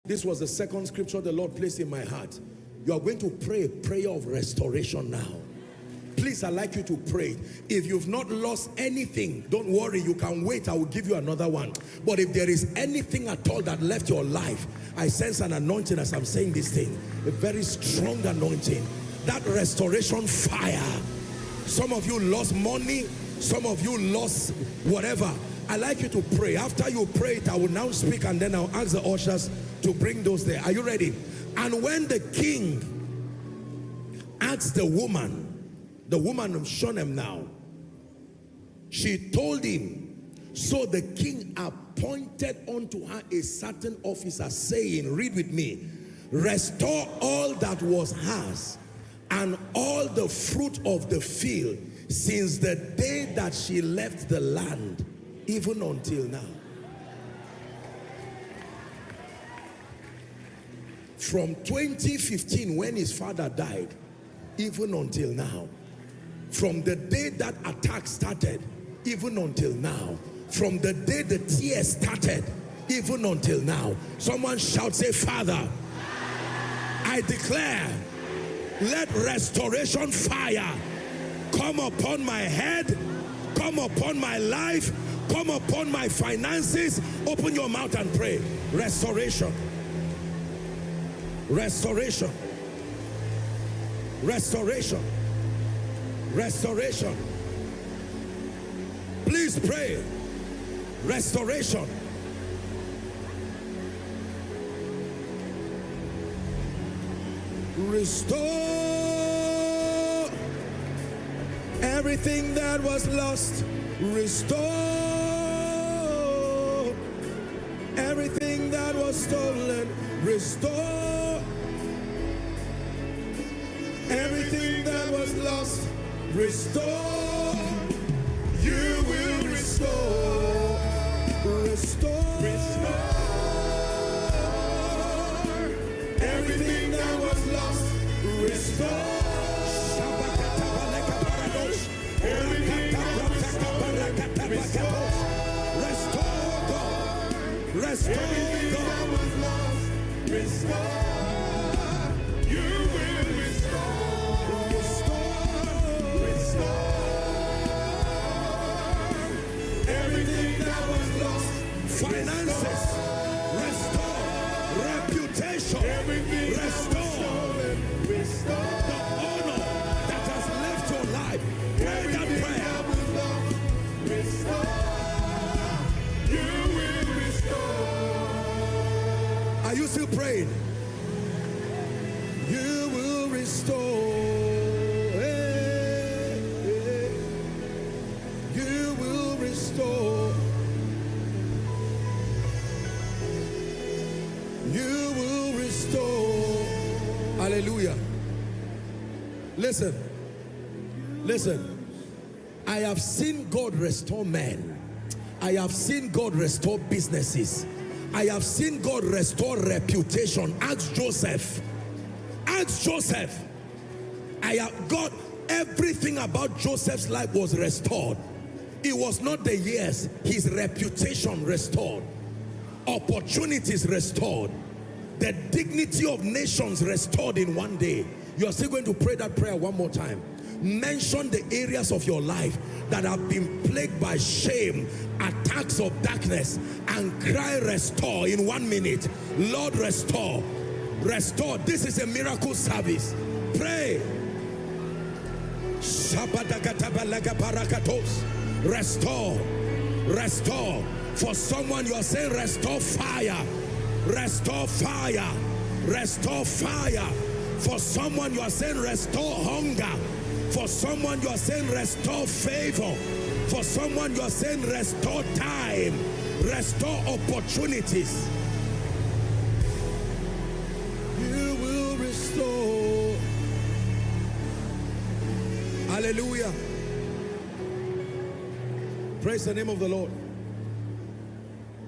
This was the second scripture the Lord placed in my heart. You are going to pray a prayer of restoration now. Please, I'd like you to pray. If you've not lost anything, don't worry, you can wait. I will give you another one. But if there is anything at all that left your life, I sense an anointing as I'm saying this thing. A very strong anointing. That restoration fire. Some of you lost money. Some of you lost whatever. I'd like you to pray. After you pray it, I will now speak and then I'll ask the ushers to bring those there. Are you ready? And when the king asked the woman of Shunem now, she told him, so the king appointed unto her a certain officer, saying, read with me, restore all that was hers and all the fruit of the field since the day that she left the land, even until now. From 2015, when his father died, even until now. From the day that attack started, even until now. From the day the tears started, even until now. Someone shout, say, Father, I declare, let restoration fire come upon my head, come upon my life, come upon my finances. Open your mouth and pray. Restoration. Restoration. Restoration. Restoration. Please pray. Restoration. Restore everything that was lost. Restore everything that was stolen. Restore everything that was lost. Restore. You will restore. Restore. Restore everything that was lost. Restore. Everything that was stolen. Restore. Restore, God. Restore, everything God. That was lost. Restore. You will restore. Restore. Restore everything that was lost. Finances. Restore. Reputation. Everything restore. Restore the honor that has left your life. Pray that prayer. Restore. You will restore. Are you still praying? You will restore. You will restore. You will restore. Hallelujah. Listen. Listen. I have seen God restore men. I have seen God restore businesses. I have seen God restore reputation. Ask Joseph. Ask Joseph. God, everything about Joseph's life was restored. It was not the years. His reputation restored. Opportunities restored. The dignity of nations restored in one day. You are still going to pray that prayer one more time. Mention the areas of your life that have been plagued by shame, attacks of darkness, and cry restore in 1 minute. Lord, restore. Restore. This is a miracle service. Pray. Restore. Restore. For someone you are saying restore fire. Restore fire. Restore fire. For someone you are saying restore hunger. For someone you are saying restore favor. For someone you are saying restore time. Restore opportunities. You will restore. Hallelujah. Praise the name of the Lord.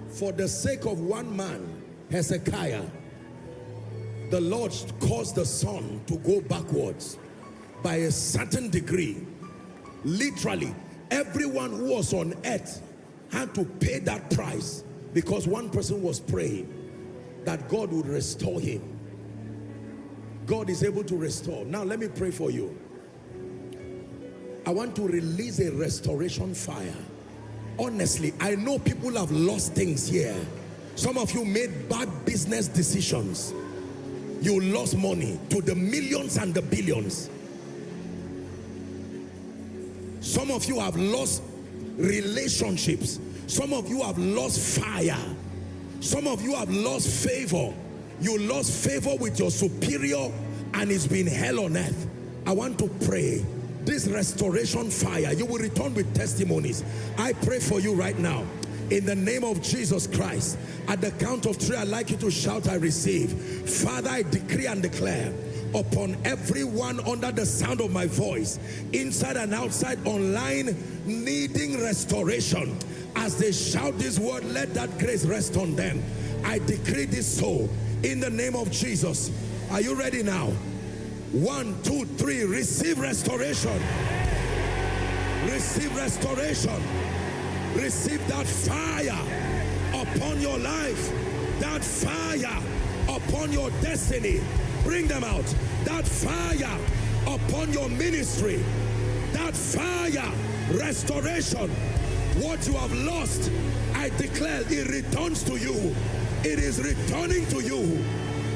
For the sake of one man, Hezekiah, the Lord caused the sun to go backwards by a certain degree. Literally, everyone who was on earth had to pay that price because one person was praying. that God would restore him. God is able to restore. Now let me pray for you. I want to release a restoration fire. Honestly, I know people have lost things here. Some of you made bad business decisions. You lost money to the millions and the billions. Some of you have lost relationships. Some of you have lost fire. Some of you have lost favor. You lost favor with your superior and it's been hell on earth. I want to pray this restoration fire. You will return with testimonies. I pray for you right now in the name of Jesus Christ. At the count of 3, I'd like you to shout, I receive. Father, I decree and declare upon everyone under the sound of my voice, inside and outside, online, needing restoration. As they shout this word, let that grace rest on them. I decree this so in the name of Jesus. Are you ready now? 1, 2, 3. Receive restoration. Receive restoration. Receive that fire upon your life. That fire upon your destiny. Bring them out. That fire upon your ministry. That fire, restoration. What you have lost, I declare it returns to you. It is returning to you.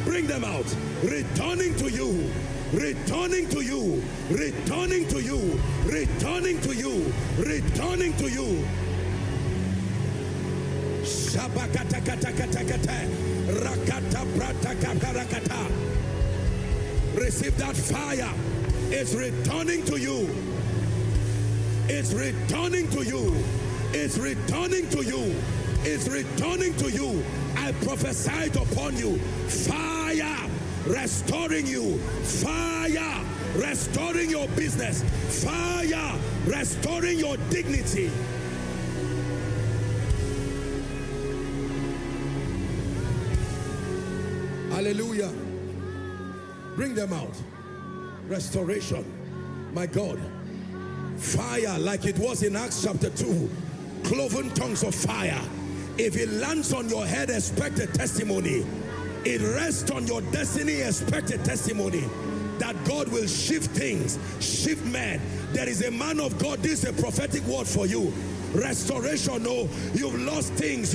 Bring them out. Returning to you. Returning to you. Returning to you. Returning to you. Returning to you. Receive that fire. It's returning to you. It's returning to you. It's returning to you. It's returning to you. I prophesied upon you. Fire restoring you. Fire restoring your business. Fire restoring your dignity. Hallelujah. Bring them out. Restoration. My God. Fire like it was in Acts chapter 2. Cloven tongues of fire. If it lands on your head, expect a testimony. It rests on your destiny, expect a testimony. That God will shift things, shift men. There is a man of God, this is a prophetic word for you. Restoration, no, you've lost things,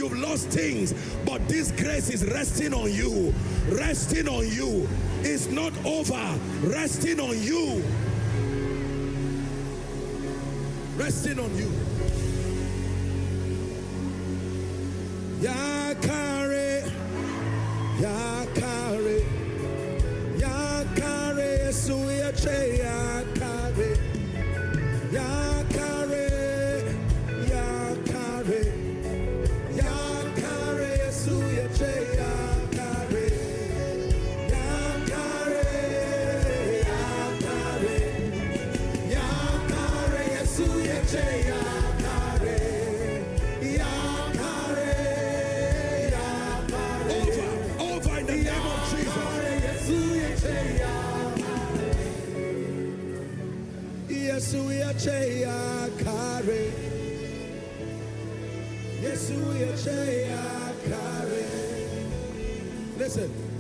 but this grace is resting on you. Resting on you. It's not over. Resting on you. Resting on you. Yakare, Yakare, Yakare, Suyache, Yakare, Yakare, Yakare, Yakare, Suyache, Yakare, Yakare, Yakare, Yakare, Suyache, Yakare. Listen.